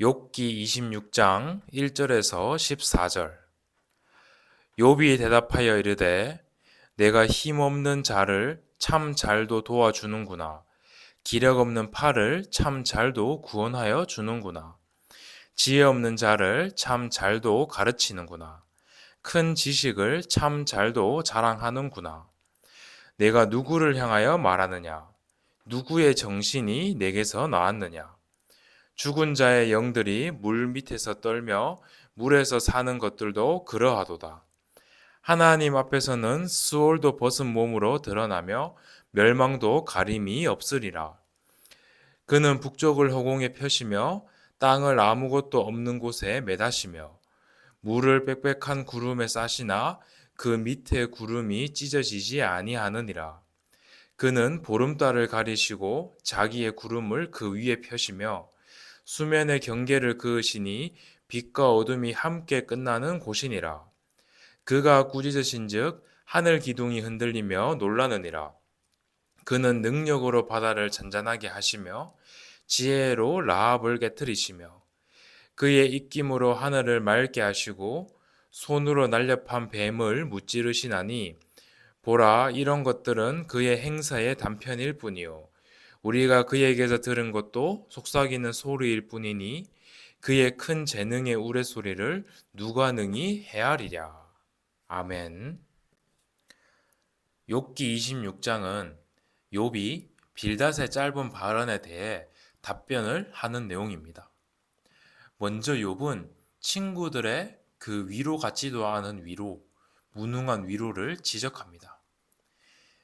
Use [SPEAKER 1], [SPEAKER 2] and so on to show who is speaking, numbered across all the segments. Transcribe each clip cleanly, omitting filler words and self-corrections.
[SPEAKER 1] 욥기 26장 1절에서 14절. 욥이 대답하여 이르되 내가 힘없는 자를 참 잘도 도와주는구나. 기력 없는 팔을 참 잘도 구원하여 주는구나. 지혜 없는 자를 참 잘도 가르치는구나. 큰 지식을 참 잘도 자랑하는구나. 내가 누구를 향하여 말하느냐? 누구의 정신이 내게서 나왔느냐? 죽은 자의 영들이 물 밑에서 떨며 물에서 사는 것들도 그러하도다. 하나님 앞에서는 수월도 벗은 몸으로 드러나며 멸망도 가림이 없으리라. 그는 북쪽을 허공에 펴시며 땅을 아무것도 없는 곳에 매다시며 물을 빽빽한 구름에 싸시나 그 밑에 구름이 찢어지지 아니하느니라. 그는 보름달을 가리시고 자기의 구름을 그 위에 펴시며 수면의 경계를 그으시니 빛과 어둠이 함께 끝나는 곳이니라. 그가 꾸짖으신즉 하늘 기둥이 흔들리며 놀라느니라. 그는 능력으로 바다를 잔잔하게 하시며 지혜로 라합을 깨뜨리시며 그의 입김으로 하늘을 맑게 하시고 손으로 날렵한 뱀을 무찌르시나니 보라, 이런 것들은 그의 행사의 단편일 뿐이요 우리가 그에게서 들은 것도 속삭이는 소리일 뿐이니 그의 큰 재능의 우레소리를 누가 능히 헤아리랴. 아멘. 욥기 26장은 욥이 빌닷의 짧은 발언에 대해 답변을 하는 내용입니다. 먼저 욥은 친구들의 그 위로 같지도 않은 위로, 무능한 위로를 지적합니다.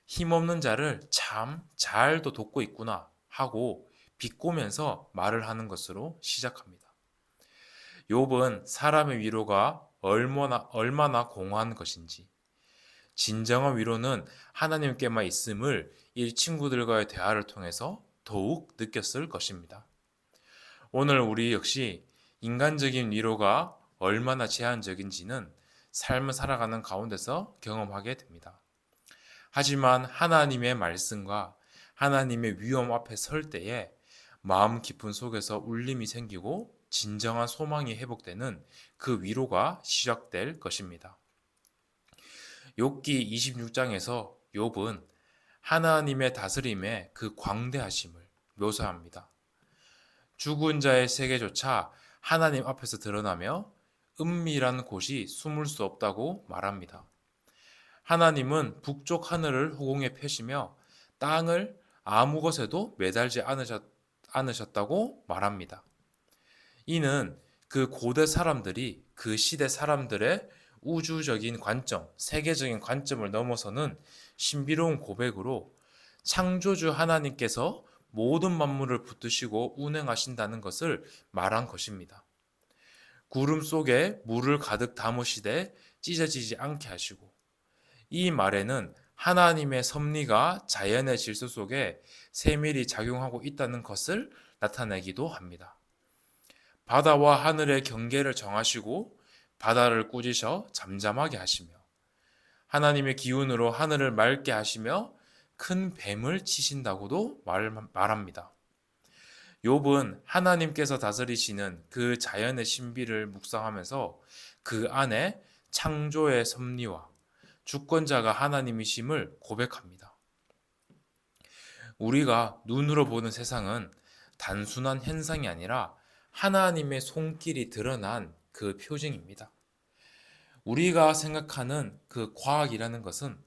[SPEAKER 1] 힘없는 자를 참 잘도 돕고 있구나 하고 비꼬면서 말을 하는 것으로 시작합니다. 욥은 사람의 위로가 얼마나 공허한 것인지, 진정한 위로는 하나님께만 있음을 이 친구들과의 대화를 통해서 더욱 느꼈을 것입니다. 오늘 우리 역시 인간적인 위로가 얼마나 제한적인지는 삶을 살아가는 가운데서 경험하게 됩니다. 하지만 하나님의 말씀과 하나님의 위험 앞에 설 때에 마음 깊은 속에서 울림이 생기고 진정한 소망이 회복되는 그 위로가 시작될 것입니다. 욥기 26장에서 욥은 하나님의 다스림의 그 광대하심을 묘사합니다. 죽은 자의 세계조차 하나님 앞에서 드러나며 은밀한 곳이 숨을 수 없다고 말합니다. 하나님은 북쪽 하늘을 허공에 펴시며 땅을 아무 것에도 매달지 않으셨다고 말합니다. 이는 그 고대 사람들이 그 시대 사람들의 우주적인 관점, 세계적인 관점을 넘어서는 신비로운 고백으로 창조주 하나님께서 모든 만물을 붙드시고 운행하신다는 것을 말한 것입니다. 구름 속에 물을 가득 담으시되 찢어지지 않게 하시고, 이 말에는 하나님의 섭리가 자연의 질서 속에 세밀히 작용하고 있다는 것을 나타내기도 합니다. 바다와 하늘의 경계를 정하시고 바다를 꾸짖어 잠잠하게 하시며 하나님의 기운으로 하늘을 맑게 하시며 큰 뱀을 치신다고도 말합니다. 욥은 하나님께서 다스리시는 그 자연의 신비를 묵상하면서 그 안에 창조의 섭리와 주권자가 하나님이심을 고백합니다. 우리가 눈으로 보는 세상은 단순한 현상이 아니라 하나님의 손길이 드러난 그 표징입니다. 우리가 생각하는 그 과학이라는 것은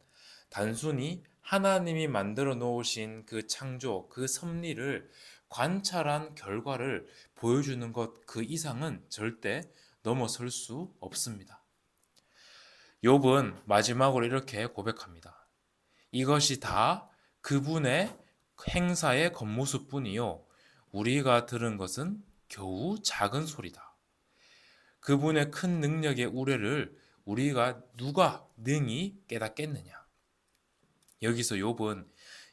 [SPEAKER 1] 단순히 하나님이 만들어 놓으신 그 창조, 그 섭리를 관찰한 결과를 보여주는 것 그 이상은 절대 넘어설 수 없습니다. 욥은 마지막으로 이렇게 고백합니다. 이것이 다 그분의 행사의 겉모습뿐이요 우리가 들은 것은 겨우 작은 소리다. 그분의 큰 능력의 우레를 우리가 누가 능히 깨닫겠느냐. 여기서 욥은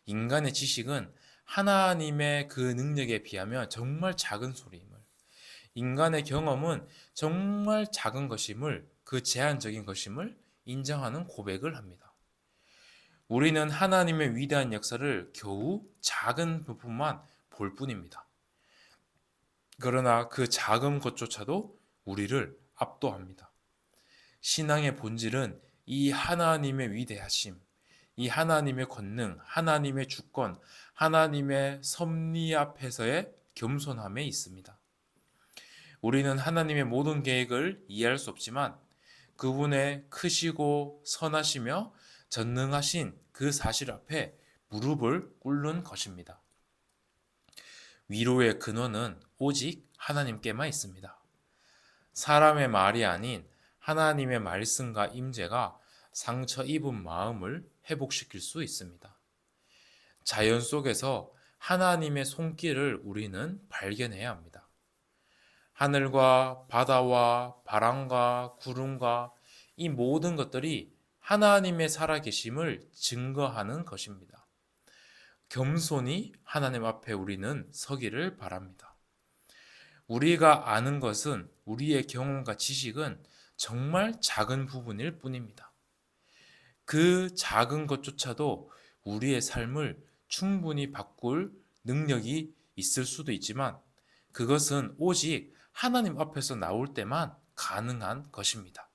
[SPEAKER 1] 인간의 지식은 하나님의 그 능력에 비하면 정말 작은 소리임을, 인간의 경험은 정말 작은 것임을, 그 제한적인 것임을 인정하는 고백을 합니다. 우리는 하나님의 위대한 역사를 겨우 작은 부분만 볼 뿐입니다. 그러나 그 작은 것조차도 우리를 압도합니다. 신앙의 본질은 이 하나님의 위대하심, 이 하나님의 권능, 하나님의 주권, 하나님의 섭리 앞에서의 겸손함에 있습니다. 우리는 하나님의 모든 계획을 이해할 수 없지만 그분의 크시고 선하시며 전능하신 그 사실 앞에 무릎을 꿇는 것입니다. 위로의 근원은 오직 하나님께만 있습니다. 사람의 말이 아닌 하나님의 말씀과 임재가 상처 입은 마음을 회복시킬 수 있습니다. 자연 속에서 하나님의 손길을 우리는 발견해야 합니다. 하늘과 바다와 바람과 구름과 이 모든 것들이 하나님의 살아계심을 증거하는 것입니다. 겸손히 하나님 앞에 우리는 서기를 바랍니다. 우리가 아는 것은 우리의 경험과 지식은 정말 작은 부분일 뿐입니다. 그 작은 것조차도 우리의 삶을 충분히 바꿀 능력이 있을 수도 있지만 그것은 오직 하나님 앞에서 나올 때만 가능한 것입니다.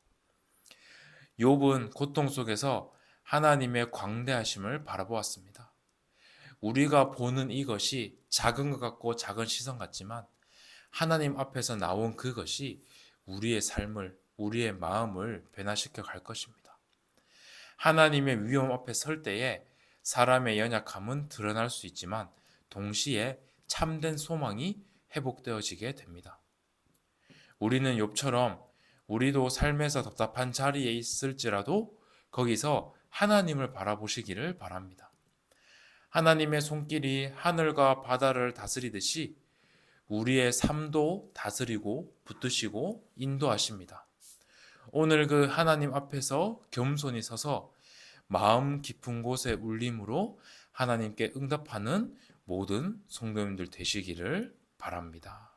[SPEAKER 1] 욥은 고통 속에서 하나님의 광대하심을 바라보았습니다. 우리가 보는 이것이 작은 것 같고 작은 시선 같지만 하나님 앞에서 나온 그것이 우리의 삶을, 우리의 마음을 변화시켜 갈 것입니다. 하나님의 위험 앞에 설 때에 사람의 연약함은 드러날 수 있지만 동시에 참된 소망이 회복되어지게 됩니다. 우리는 욥처럼 우리도 삶에서 답답한 자리에 있을지라도 거기서 하나님을 바라보시기를 바랍니다. 하나님의 손길이 하늘과 바다를 다스리듯이 우리의 삶도 다스리고 붙드시고 인도하십니다. 오늘 그 하나님 앞에서 겸손히 서서 마음 깊은 곳의 울림으로 하나님께 응답하는 모든 성도님들 되시기를 바랍니다.